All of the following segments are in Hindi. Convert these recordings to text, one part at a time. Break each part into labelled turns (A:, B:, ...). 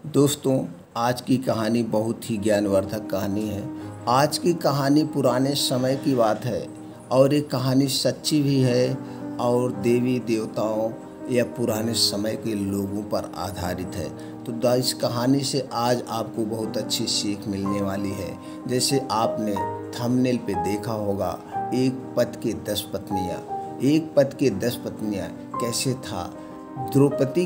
A: दोस्तों, आज की कहानी बहुत ही ज्ञानवर्धक कहानी है। आज की कहानी पुराने समय की बात है और ये कहानी सच्ची भी है और देवी देवताओं या पुराने समय के लोगों पर आधारित है। तो इस कहानी से आज आपको बहुत अच्छी सीख मिलने वाली है। जैसे आपने थंबनेल पे देखा होगा, एक पति के 10 पत्नियाँ, एक पति के 10 पत्नियाँ कैसे था। द्रौपदी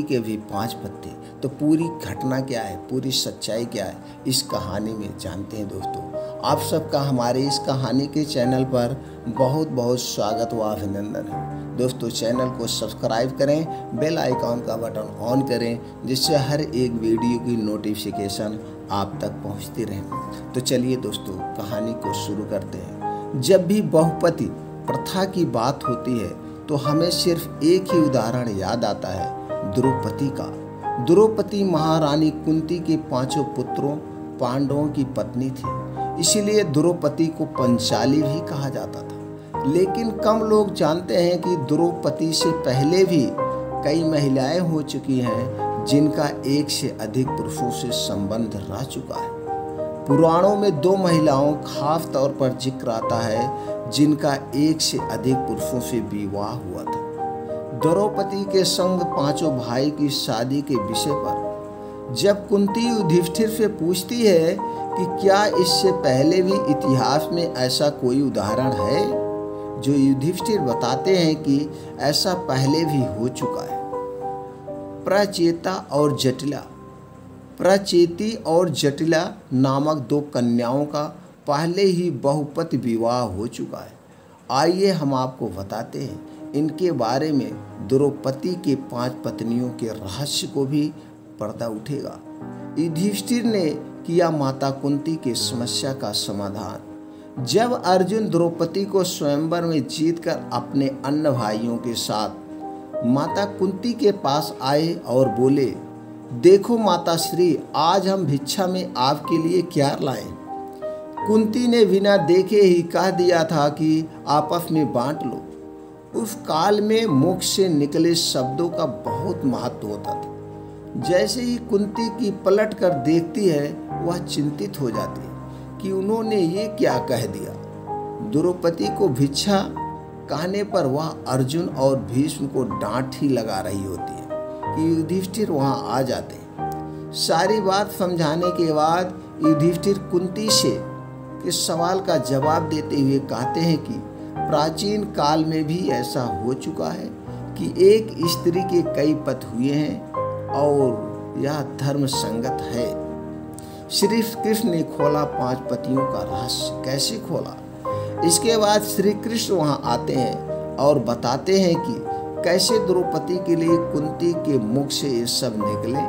A: के भी 5 पति। तो पूरी घटना क्या है, पूरी सच्चाई क्या है, इस कहानी में जानते हैं। दोस्तों, आप सबका हमारे इस कहानी के चैनल पर बहुत बहुत स्वागत व अभिनंदन है। दोस्तों, चैनल को सब्सक्राइब करें, बेल आइकॉन का बटन ऑन करें, जिससे हर एक वीडियो की नोटिफिकेशन आप तक पहुंचती रहे। तो चलिए दोस्तों, कहानी को शुरू करते हैं। जब भी बहुपति प्रथा की बात होती है तो हमें सिर्फ एक ही उदाहरण याद आता है, द्रौपदी का। द्रौपदी महारानी कुंती के 5 पुत्रों पांडवों की पत्नी थी, इसीलिए द्रौपदी को पंचाली भी कहा जाता था। लेकिन कम लोग जानते हैं कि द्रौपदी से पहले भी कई महिलाएं हो चुकी हैं जिनका एक से अधिक पुरुषों से संबंध रह चुका है। पुराणों में 2 महिलाओं खास तौर पर जिक्र आता है जिनका एक से अधिक पुरुषों से विवाह हुआ था। द्रौपदी के संग 5 भाई की शादी के विषय पर जब कुंती युधिष्ठिर से पूछती है कि क्या इससे पहले भी इतिहास में ऐसा कोई उदाहरण है, जो युधिष्ठिर बताते हैं कि ऐसा पहले भी हो चुका है। प्रचेती और जटिला नामक 2 कन्याओं का पहले ही बहुपति विवाह हो चुका है। आइए हम आपको बताते हैं इनके बारे में। द्रौपदी के 5 पत्नियों के रहस्य को भी पर्दा उठेगा। युधिष्ठिर ने किया माता कुंती की समस्या का समाधान। जब अर्जुन द्रौपदी को स्वयंवर में जीतकर अपने अन्य भाइयों के साथ माता कुंती के पास आए और बोले, देखो माता श्री, आज हम भिक्षा में आपके लिए क्या लाएं। कुंती ने बिना देखे ही कह दिया था कि आपस में बांट लो। उस काल में मुख से निकले शब्दों का बहुत महत्व होता था। जैसे ही कुंती की पलट कर देखती है, वह चिंतित हो जाती है कि उन्होंने ये क्या कह दिया। द्रौपदी को भिक्षा कहने पर वह अर्जुन और भीष्म को डांट ही लगा रही होती है कि युधिष्ठिर वहां आ जाते हैं। सारी बात समझाने के बाद युधिष्ठिर कुंती से के सवाल का जवाब देते हुए कहते हैं कि प्राचीन काल में भी ऐसा हो चुका है कि एक स्त्री के कई पति हुए हैं और यह धर्म संगत है। श्री कृष्ण ने खोला 5 पतियों का रहस्य। कैसे खोला? इसके बाद श्री कृष्ण वहां आते हैं और बताते हैं कि कैसे द्रौपदी के लिए कुंती के मुख से ये सब निकले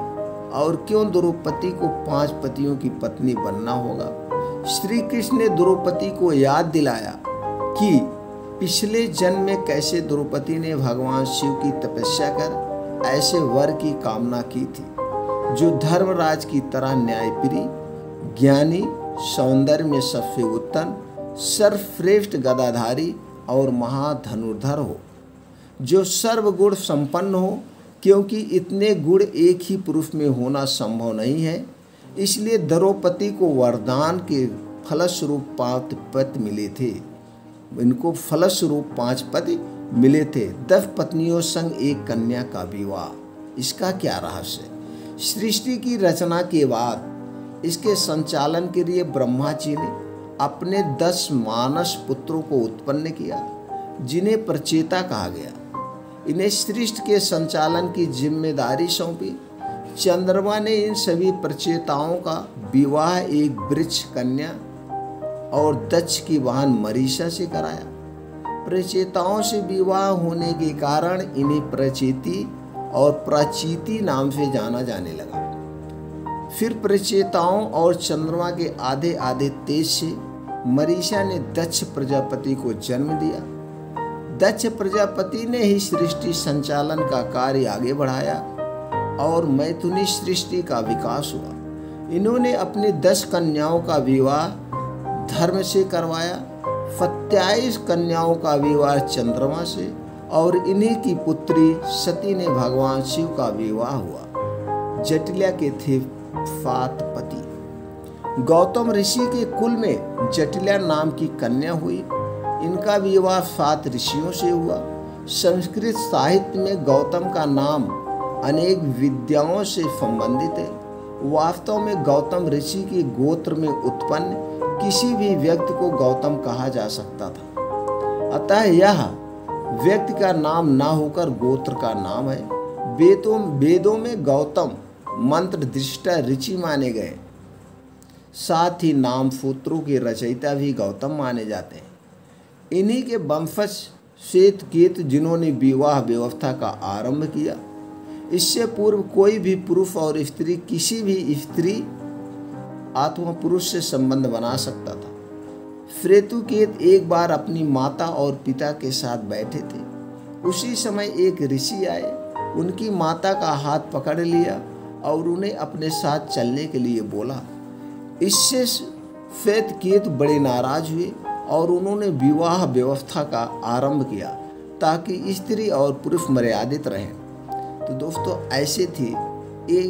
A: और क्यों द्रौपदी को 5 पतियों की पत्नी बनना होगा। श्री कृष्ण ने द्रौपदी को याद दिलाया कि पिछले जन्म में कैसे द्रौपदी ने भगवान शिव की तपस्या कर ऐसे वर की कामना की थी जो धर्मराज की तरह न्यायप्रिय, ज्ञानी, सौंदर्य में सबसे उत्तम, सर्वश्रेष्ठ गदाधारी और महाधनुर्धर हो, जो सर्वगुण संपन्न हो। क्योंकि इतने गुण एक ही पुरुष में होना संभव नहीं है, इसलिए द्रौपदी को वरदान के फलस्वरूप 5 पति मिले थे। इनको फलस्वरूप 5 पति मिले थे। 10 पत्नियों संग एक कन्या का विवाह। इसका क्या रहस्य? सृष्टि की रचना के बाद इसके संचालन के लिए ब्रह्मा जी ने अपने 10 मानस पुत्रों को उत्पन्न किया, जिन्हें प्रचेता कहा गया। इन्हें सृष्टि के संचालन की जिम्मेदारी सौंपी। चंद्रमा ने इन सभी प्रचेताओं का विवाह एक वृक्ष कन्या और दक्ष की बहन मरीषा से कराया। प्रचेताओं से विवाह होने के कारण इन्हें प्रचेती और प्राचीती नाम से जाना जाने लगा। फिर प्रचेताओं और चंद्रमा के आधे आधे तेज से मरीषा ने दक्ष प्रजापति को जन्म दिया। दक्ष प्रजापति ने ही सृष्टि संचालन का कार्य आगे बढ़ाया और मैथुनी सृष्टि का विकास हुआ। इन्होंने अपनी 10 कन्याओं का विवाह धर्म से करवाया, 27 कन्याओं का विवाह चंद्रमा से और इन्हीं की पुत्री सती ने भगवान शिव का विवाह हुआ। जटिला के थे 7 पति। गौतम ऋषि के कुल में जटिला नाम की कन्या हुई। इनका विवाह 7 ऋषियों से हुआ। संस्कृत साहित्य में गौतम का नाम अनेक विद्याओं से संबंधित है। वास्तव में गौतम ऋषि के गोत्र में उत्पन्न किसी भी व्यक्ति को गौतम कहा जा सकता था। अतः यह व्यक्ति का नाम ना होकर गोत्र का नाम है। वेदों में गौतम मंत्र दृष्टा ऋषि माने गए। साथ ही नाम सूत्रों के रचयिता भी गौतम माने जाते हैं। इन्हीं के वंशज श्वेतकेतु जिन्होंने विवाह व्यवस्था का आरंभ किया। इससे पूर्व कोई भी पुरुष और स्त्री किसी भी स्त्री अथवा पुरुष से संबंध बना सकता था। श्वेतकेतु एक बार अपनी माता और पिता के साथ बैठे थे। उसी समय एक ऋषि आए, उनकी माता का हाथ पकड़ लिया और उन्हें अपने साथ चलने के लिए बोला। इससे श्वेतकेतु बड़े नाराज हुए और उन्होंने विवाह व्यवस्था का आरंभ किया ताकि स्त्री और पुरुष मर्यादित रहें। तो दोस्तों, ऐसे थी ये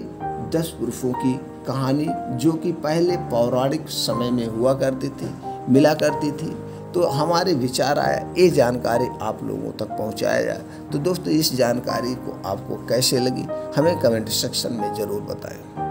A: 10 पुरुषों की कहानी जो कि पहले पौराणिक समय में हुआ करती थी, मिला करती थी। तो हमारे विचार आया ये जानकारी आप लोगों तक पहुंचाया जाए। तो दोस्तों, इस जानकारी को आपको कैसे लगी हमें कमेंट सेक्शन में ज़रूर बताएं।